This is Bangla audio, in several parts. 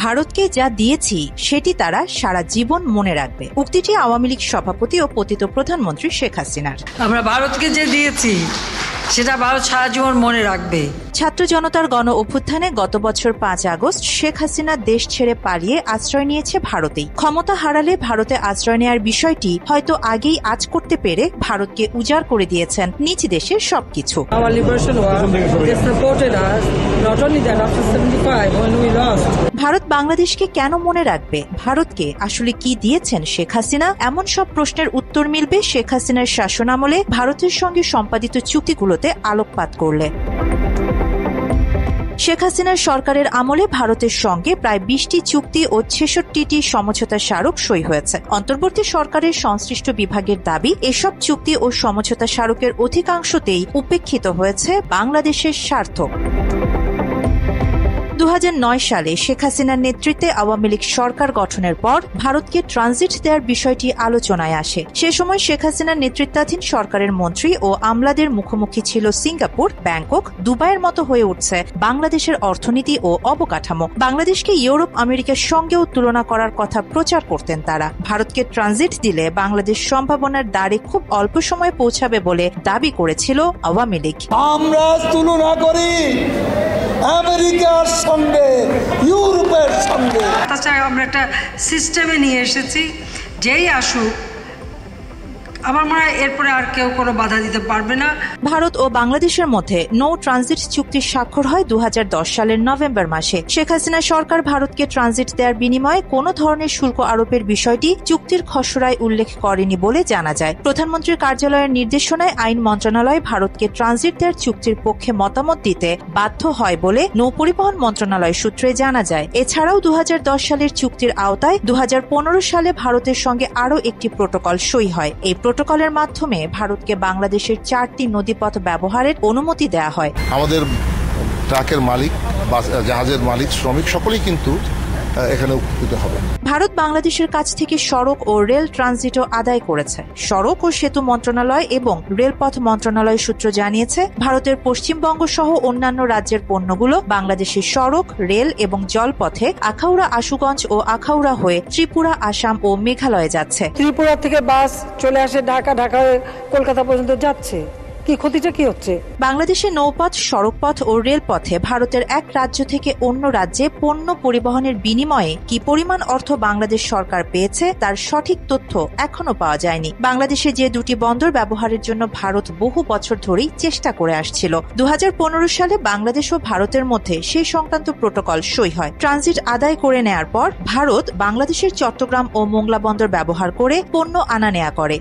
ভারতকে যা দিয়েছি সেটি তারা সারা জীবন মনে রাখবে। উক্তিটি আওয়ামী লীগ সভাপতি ও পতিত প্রধানমন্ত্রী শেখ হাসিনার। আমরা ভারতকে যে দিয়েছি সেটা ভারত সারা জীবন মনে রাখবে। ছাত্র জনতার গণ অভ্যুত্থানে গত বছর 5 আগস্ট শেখ হাসিনা দেশ ছেড়ে পালিয়ে আশ্রয় নিয়েছে ভারতেই। ক্ষমতা হারালে ভারতে আশ্রয় নেওয়ার বিষয়টি হয়তো আগেই আজ করতে পেরে ভারতকে উজাড় করে দিয়েছেন নিজ দেশের সবকিছু। ভারত বাংলাদেশকে কেন মনে রাখবে? ভারতকে আসলে কি দিয়েছেন শেখ হাসিনা? এমন সব প্রশ্নের উত্তর মিলবে শেখ হাসিনার শাসনামলে ভারতের সঙ্গে সম্পাদিত চুক্তিগুলোতে আলোকপাত করলে। শেখ হাসিনার সরকারের আমলে ভারতের সঙ্গে প্রায় 20টি চুক্তি ও 66টি সমঝোতা স্মারক সই হয়েছে। অন্তর্বর্তী সরকারের সংশ্লিষ্ট বিভাগের দাবি, এসব চুক্তি ও সমঝোতা স্মারকের অধিকাংশতেই উপেক্ষিত হয়েছে বাংলাদেশের স্বার্থ। 2009 সালে শেখ হাসিনার নেতৃত্বে আওয়ামী লীগ সরকার গঠনের পর ভারতকে ট্রানজিট দেওয়ার বিষয়টি আলোচনায় আসে। সে সময় শেখ হাসিনার নেতৃত্বাধীন সরকারের মন্ত্রী ও আমলাদের মুখোমুখি ছিল সিঙ্গাপুর, ব্যাংকক, দুবাইয়ের মতো হয়ে উঠছে বাংলাদেশের অর্থনীতি ও অবকাঠামো। বাংলাদেশকে ইউরোপ, আমেরিকার সঙ্গেও তুলনা করার কথা প্রচার করতেন তারা। ভারতকে ট্রানজিট দিলে বাংলাদেশ সম্ভাবনার দ্বারে খুব অল্প সময়ে পৌঁছাবে বলে দাবি করেছিল আওয়ামী লীগ। আমরা তুলনা করি আমেরিকার সঙ্গে, ইউরোপের সঙ্গে। তাছাড়া আমরা একটা সিস্টেমে নিয়ে এসেছি, যেই আসুক আমার মনে হয় এরপরে আর কেউ কোনো বাধা দিতে পারবে না। ভারত ও বাংলাদেশের মধ্যে নো ট্রানজিট চুক্তি স্বাক্ষর হয় 2010 সালের নভেম্বর মাসে। শেখ হাসিনা সরকার ভারতকে ট্রানজিট দেওয়ার বিনিময়ে কোনো ধরনের শুল্ক আরোপের বিষয়টি চুক্তির খসড়ায় উল্লেখ করেনি বলে জানা যায়। প্রধানমন্ত্রীর কার্যালয়ের নির্দেশনায় আইন মন্ত্রণালয় ভারতকে ট্রানজিট দেওয়ার চুক্তির পক্ষে মতামত দিতে বাধ্য হয় বলে নৌপরিবহন মন্ত্রণালয় সূত্রে জানা যায়। এছাড়াও 2010 সালের চুক্তির আওতায় 2015 সালে ভারতের সঙ্গে আরও একটি প্রোটোকল সই হয়। এই প্রোটোকলের মাধ্যমে ভারতকে বাংলাদেশের 4টি নদীপথ ব্যবহারের অনুমতি দেওয়া হয়। আমাদের ট্রাকের মালিক বা জাহাজের মালিক, শ্রমিক সকলেই কিন্তু এখানে উপকৃত হবে। ভারত বাংলাদেশের কাছ থেকে সড়ক ও রেল ট্রানজিটও আদায় করেছে। সড়ক ও সেতু মন্ত্রণালয় এবং রেলপথ মন্ত্রণালয় সূত্র জানিয়েছে, ভারতের পশ্চিমবঙ্গ সহ অন্যান্য রাজ্যের পণ্যগুলো বাংলাদেশের সড়ক, রেল এবং জলপথে আখাউড়া, আশুগঞ্জ ও আখাউড়া হয়ে ত্রিপুরা, আসাম ও মেঘালয়ে যাচ্ছে। ত্রিপুরা থেকে বাস চলে আসে ঢাকা, ঢাকা হয়ে কলকাতা পর্যন্ত যাচ্ছে। কি ক্ষতিটা কি হচ্ছে? বাংলাদেশের নৌপথ, সড়কপথ ও রেলপথে ভারতের এক রাজ্য থেকে অন্য রাজ্যে পণ্য পরিবহনের বিনিময়ে কি পরিমাণ অর্থ বাংলাদেশ সরকার পেয়েছে তার সঠিক তথ্য এখনো পাওয়া যায়নি। বাংলাদেশে যে দুটি বন্দর ব্যবহারের জন্য ভারত বহু বছর ধরেই চেষ্টা করে আসছিল। 2015 সালে বাংলাদেশ ও ভারতের মধ্যে সেই সংক্রান্ত প্রোটোকল সই হয়। ট্রানজিট আদায় করে নেয়ার পর ভারত বাংলাদেশের চট্টগ্রাম ও মোংলা বন্দর ব্যবহার করে পণ্য আনা নেয়া করে।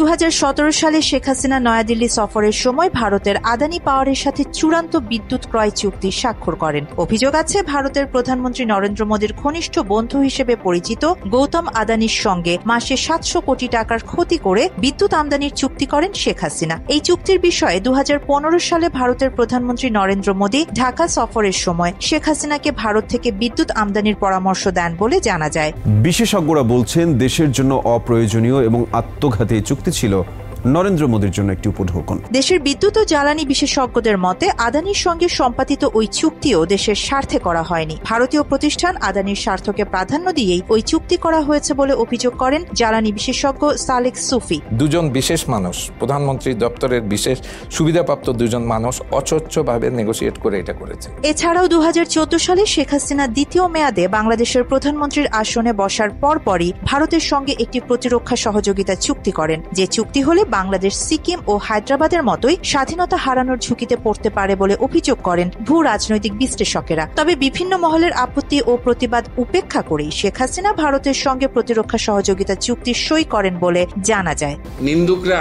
2017 সালে শেখ হাসিনা নয়াদিল্লি সফরের সময় ভারতের আদানি পাওয়ারের সাথে চূড়ান্ত বিদ্যুৎ ক্রয় চুক্তি স্বাক্ষর করেন। অভিযোগ আছে, ভারতের প্রধানমন্ত্রী নরেন্দ্র মোদীর ঘনিষ্ঠ বন্ধু হিসেবে পরিচিত গৌতম আদানির সঙ্গে মাসে 700 কোটি টাকার ক্ষতি করে বিদ্যুৎ আমদানির চুক্তি করেন শেখ হাসিনা। এই চুক্তির বিষয়ে 2015 সালে ভারতের প্রধানমন্ত্রী নরেন্দ্র মোদী ঢাকা সফরের সময় শেখ হাসিনাকে ভারত থেকে বিদ্যুৎ আমদানির পরামর্শ দেন বলে জানা যায়। বিশেষজ্ঞরা বলছেন, দেশের জন্য অপ্রয়োজনীয় এবং আত্মঘাতী চুক্তি ছিল নরেন্দ্র মোদীর জন্য একটি উপঢৌকন। দেশের বিদ্যুৎ ও জ্বালানি বিশেষজ্ঞদের মতে আদানির সঙ্গে সম্পাদিত ওই চুক্তিও দেশের স্বার্থে করা হয়নি। ভারতীয় প্রতিষ্ঠান আদানির স্বার্থকে প্রাধান্য দিয়েই ওই চুক্তি করা হয়েছে বলে অভিযোগ করেন জ্বালানি বিশেষজ্ঞ সালেক সুফি। দুজন বিশেষ মানুষ, প্রধানমন্ত্রী দপ্তরের বিশেষ সুবিধাপ্রাপ্ত দুজন মানুষ অস্বচ্ছভাবে নেগোসিয়েট করে এটা করেছে। এছাড়াও 2014 সালে শেখ হাসিনা দ্বিতীয় মেয়াদে বাংলাদেশের প্রধানমন্ত্রীর আসনে বসার পরপরই ভারতের সঙ্গে একটি প্রতিরক্ষা সহযোগিতা চুক্তি করেন। যে চুক্তি হলে বাংলাদেশ সিকিম ও হায়দ্রাবাদের মতোই স্বাধীনতা হারানোর ঝুঁকিতে পড়তে পারে বলে অভিযোগ করেন ভূ রাজনৈতিক বিশ্লেষকেরা। তবে বিভিন্ন মহলের আপত্তি ও প্রতিবাদ উপেক্ষা করেই শেখ হাসিনা ভারতের সঙ্গে প্রতিরক্ষা সহযোগিতা চুক্তি সই করেন বলে জানা যায়। নিন্দুকরা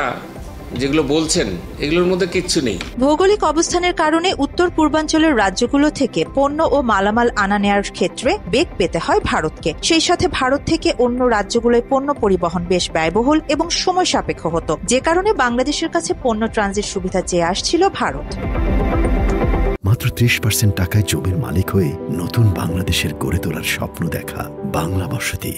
যেগুলো বলছেন এগুলোর মধ্যে কিচ্ছু নেই। ভৌগোলিক অবস্থানের কারণে উত্তর পূর্বাঞ্চলের রাজ্যগুলো থেকে পণ্য ও মালামাল আনা নেয়ার ক্ষেত্রে বেগ পেতে হয় ভারতকে। সেই সাথে ভারত থেকে অন্য রাজ্যগুলোয় পণ্য পরিবহন বেশ ব্যয়বহুল এবং সময় সাপেক্ষ হতো, যে কারণে বাংলাদেশের কাছে পণ্য ট্রানজিট সুবিধা চেয়ে আসছিল ভারত। মাত্র 30% টাকায় জমির মালিক হয়ে নতুন বাংলাদেশের গড়ে তোলার স্বপ্ন দেখা বাংলা বসতি।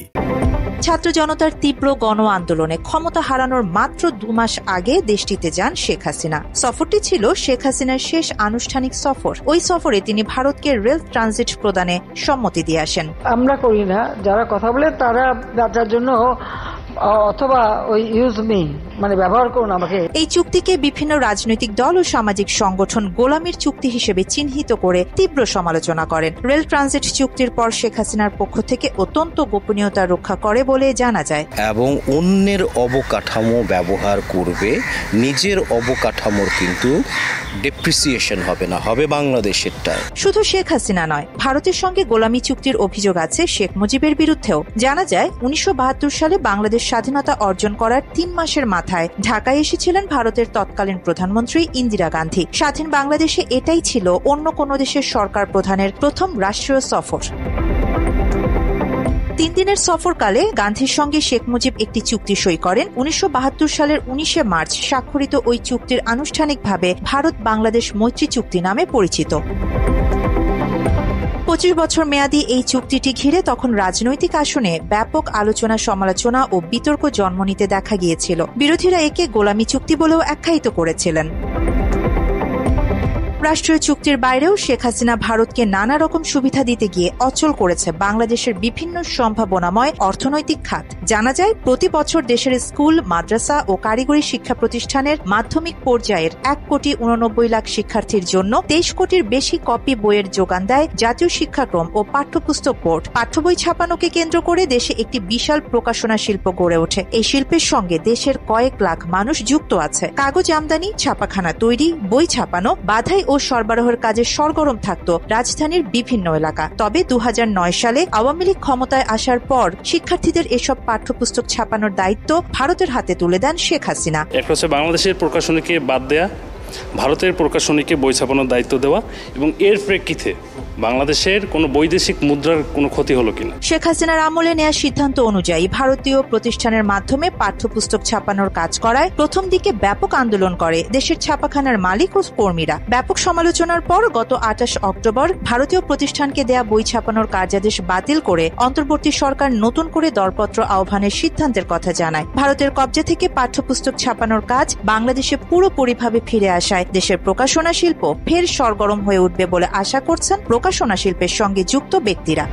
ছাত্র জনতার তীব্র গণ আন্দোলনে ক্ষমতা হারানোর মাত্র 2 মাস আগে দেশটিতে যান শেখ হাসিনা। সফরটি ছিল শেখ হাসিনার শেষ আনুষ্ঠানিক সফর। ওই সফরে তিনি ভারতকে রেল ট্রানজিট প্রদানে সম্মতি দিয়ে আসেন। আমরা করি না, যারা কথা বলে তারা যার জন্য অথবা ওই ইউজ মি মানে ব্যবহার করুন আমাকে। এই চুক্তিকে বিভিন্ন রাজনৈতিক দল ও সামাজিক সংগঠন গোলামির চুক্তি হিসেবে চিহ্নিত করে তীব্র সমালোচনা করেন। রেল ট্রানজিট চুক্তির পর শেখ হাসিনার পক্ষ থেকে অত্যন্ত গোপনীয়তা রক্ষা করে বলে জানা যায় এবং অন্যের অবকাঠামো ব্যবহার করবে, নিজের অবকাঠামোর কিন্তু ডেপ্রিসিয়েশন হবে না, হবে বাংলাদেশেরটায়। শুধু শেখ হাসিনা নয়, ভারতের সঙ্গে গোলামি চুক্তির অভিযোগ আছে শেখ মুজিবের বিরুদ্ধেও। জানা যায় 1972 সালে বাংলাদেশ স্বাধীনতা অর্জন করার 3 মাসের মাথায় ঢাকায় এসেছিলেন ভারতের তৎকালীন প্রধানমন্ত্রী ইন্দিরা গান্ধী। স্বাধীন বাংলাদেশে এটাই ছিল অন্য কোনো দেশের সরকার প্রধানের প্রথম রাষ্ট্রীয় সফর। 3 দিনের সফরকালে গান্ধীর সঙ্গে শেখ মুজিব একটি চুক্তি সই করেন। 1972 সালের 19শে মার্চ স্বাক্ষরিত ওই চুক্তির আনুষ্ঠানিকভাবে ভারত বাংলাদেশ মৈত্রী চুক্তি নামে পরিচিত। 25 বছর মেয়াদী এই চুক্তিটি ঘিরে তখন রাজনৈতিক আসনে ব্যাপক আলোচনা, সমালোচনা ও বিতর্ক জন্ম নিতে দেখা গিয়েছিল। বিরোধীরা একে গোলামি চুক্তি বলেও আখ্যায়িত করেছিলেন। রাষ্ট্রীয় চুক্তির বাইরেও শেখ হাসিনা ভারতকে নানা রকম সুবিধা দিতে গিয়ে অচল করেছে বাংলাদেশের বিভিন্ন সম্ভাবনাময় অর্থনৈতিক খাত। জানা যায় প্রতি বছর দেশের স্কুল, মাদ্রাসা ও কারিগরি শিক্ষা প্রতিষ্ঠানের মাধ্যমিক পর্যায়ের 1,89,00,000 লাখ শিক্ষার্থীর জন্য 23 কোটির বেশি কপি বইয়ের যোগান দেয় জাতীয় শিক্ষাক্রম ও পাঠ্যপুস্তক বোর্ড। পাঠ্য বই ছাপানোকে কেন্দ্র করে দেশে একটি বিশাল প্রকাশনা শিল্প গড়ে ওঠে। এই শিল্পের সঙ্গে দেশের কয়েক লাখ মানুষ যুক্ত আছে। কাগজ আমদানি, ছাপাখানা তৈরি, বই ছাপানো, বাধাই ও সরবরাহের কাজে সরগরম থাকত রাজধানীর বিভিন্ন এলাকা। তবে 2009 সালে আওয়ামী লীগ ক্ষমতায় আসার পর শিক্ষার্থীদের এসব পাঠ্যপুস্তক ছাপানোর দায়িত্ব ভারতের হাতে তুলে দেন শেখ হাসিনা। একটা হচ্ছে বাংলাদেশের প্রকাশনীকে বাদ দেয়া, ভারতের প্রকাশনীকে বই ছাপানোর দায়িত্ব দেওয়া, এবং এর প্রেক্ষিতে বাংলাদেশের কোনো বৈদেশিক মুদ্রার কোনো ক্ষতি হলো কিনা। শেখ হাসিনার আমলে নেওয়া সিদ্ধান্ত অনুযায়ী ভারতীয় প্রতিষ্ঠানের মাধ্যমে পাঠ্যপুস্তক ছাপানোর কাজ করায় প্রথম দিকে ব্যাপক আন্দোলন করে দেশের ছাপাখানার মালিক ও কর্মীরা। ব্যাপক সমালোচনার পর গত 28 অক্টোবর ভারতীয় প্রতিষ্ঠানকে দেয়া বই ছাপানোর কার্যাদেশ বাতিল করে অন্তর্বর্তী সরকার নতুন করে দরপত্র আহ্বানের সিদ্ধান্তের কথা জানায়। ভারতের কবজা থেকে পাঠ্যপুস্তক ছাপানোর কাজ বাংলাদেশে পুরোপুরিভাবে ফিরে আসায় দেশের প্রকাশনা শিল্প ফের সরগরম হয়ে উঠবে বলে আশা করছেন প্রকাশনা শিল্পের সঙ্গে যুক্ত ব্যক্তিরা।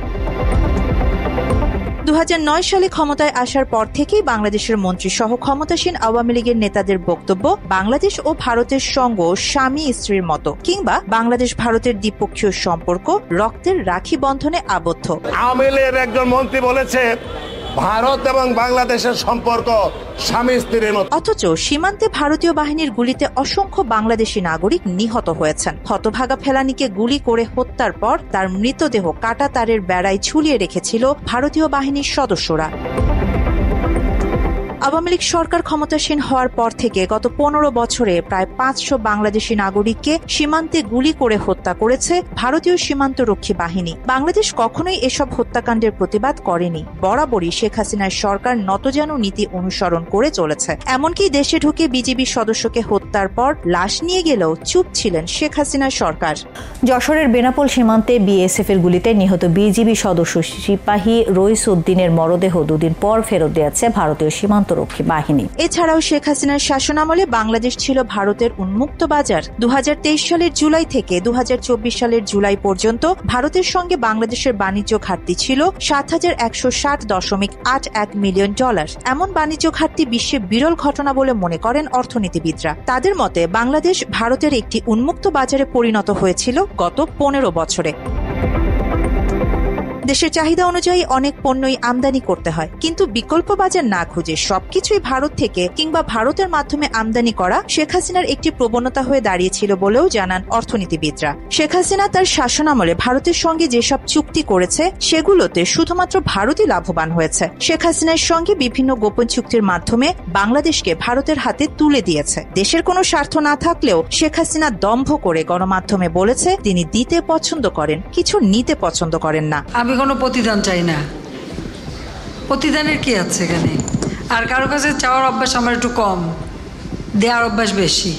2009 সালে ক্ষমতায় আসার পর থেকেই বাংলাদেশের মন্ত্রী সহ ক্ষমতাসীন আওয়ামী লীগের নেতাদের বক্তব্য বাংলাদেশ ও ভারতের সঙ্গ স্বামী স্ত্রীর মতো, কিংবা বাংলাদেশ ভারতের দ্বিপক্ষীয় সম্পর্ক রক্তের রাখি বন্ধনে আবদ্ধ। আওয়ামী লীগের একজন মন্ত্রী বলেছে ভারত এবং বাংলাদেশের সম্পর্ক স্বামী স্ত্রীর মতো। অথচ সীমান্তে ভারতীয় বাহিনীর গুলিতে অসংখ্য বাংলাদেশি নাগরিক নিহত হয়েছেন। হতভাগা ফেলানীকে গুলি করে হত্যার পর তার মৃতদেহ কাটা তারের বেড়ায় ঝুলিয়ে রেখেছিল ভারতীয় বাহিনীর সদস্যরা। আওয়ামী লীগ সরকার ক্ষমতাসীন হওয়ার পর থেকে গত 15 বছরে প্রায় 500 বাংলাদেশি নাগরিককে সীমান্তে গুলি করে হত্যা করেছে ভারতীয় সীমান্তরক্ষী বাহিনী। বাংলাদেশ কখনোই এসব হত্যাকাণ্ডের প্রতিবাদ করেনি। বরাবরই শেখ হাসিনার সরকার নতজানু নীতি অনুসরণ করে চলেছে। এমনকি দেশে ঢুকে বিজিবি সদস্যকে হত্যার পর লাশ নিয়ে গেলেও চুপ ছিলেন শেখ হাসিনার সরকার। যশোরের বেনাপোল সীমান্তে বিএসএফ এর গুলিতে নিহত বিজিবি সদস্য সিপাহী রইস উদ্দিনের মরদেহ 2 দিন পর ফেরত দিয়েছে ভারতীয় সীমান্তরক্ষী বাহিনী। এছাড়াও শেখ হাসিনার শাসনামলে বাংলাদেশ ছিল ভারতের উন্মুক্ত বাজার। 2023 সালের জুলাই থেকে 2024 সালের জুলাই পর্যন্ত ভারতের সঙ্গে বাংলাদেশের বাণিজ্য ঘাটতি ছিল $7,160.81 মিলিয়ন। এমন বাণিজ্য ঘাটতি বিশ্বে বিরল ঘটনা বলে মনে করেন অর্থনীতিবিদরা। তাদের মতে বাংলাদেশ ভারতের একটি উন্মুক্ত বাজারে পরিণত হয়েছিল গত 15 বছরে। দেশের চাহিদা অনুযায়ী অনেক পণ্যই আমদানি করতে হয়, কিন্তু বিকল্প বাজার না খুঁজে সবকিছুই ভারত থেকে কিংবা ভারতের মাধ্যমে আমদানি করা শেখ হাসিনার একটি প্রবণতা হয়ে দাঁড়িয়েছিল বলেও জানান অর্থনীতিবিদরা। শেখ হাসিনা তার শাসনামলে ভারতের সঙ্গে যেসব চুক্তি করেছে সেগুলোতে শুধুমাত্র ভারতই লাভবান হয়েছে। শেখ হাসিনার সঙ্গে বিভিন্ন গোপন চুক্তির মাধ্যমে বাংলাদেশকে ভারতের হাতে তুলে দিয়েছে। দেশের কোনো স্বার্থ না থাকলেও শেখ হাসিনা দম্ভ করে গণমাধ্যমে বলেছে তিনি দিতে পছন্দ করেন, কিছু নিতে পছন্দ করেন না। আমি কোনো প্রতিদান চাই না। প্রতিদানের কি আছে এখানে? আর কারো কাছে চাওয়ার অভ্যাস আমার একটু কম, দেওয়ার অভ্যাস বেশি।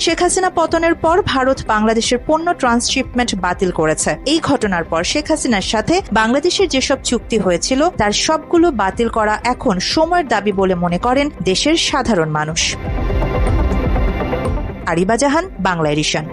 শেখ হাসিনা পতনের পর ভারত বাংলাদেশের পণ্য ট্রান্সশিপমেন্ট বাতিল করেছে। এই ঘটনার পর শেখ হাসিনার সাথে বাংলাদেশের যেসব চুক্তি হয়েছিল তার সবগুলো বাতিল করা এখন সময়ের দাবি বলে মনে করেন দেশের সাধারণ মানুষ। আরিবা জাহান, বাংলা এডিশন।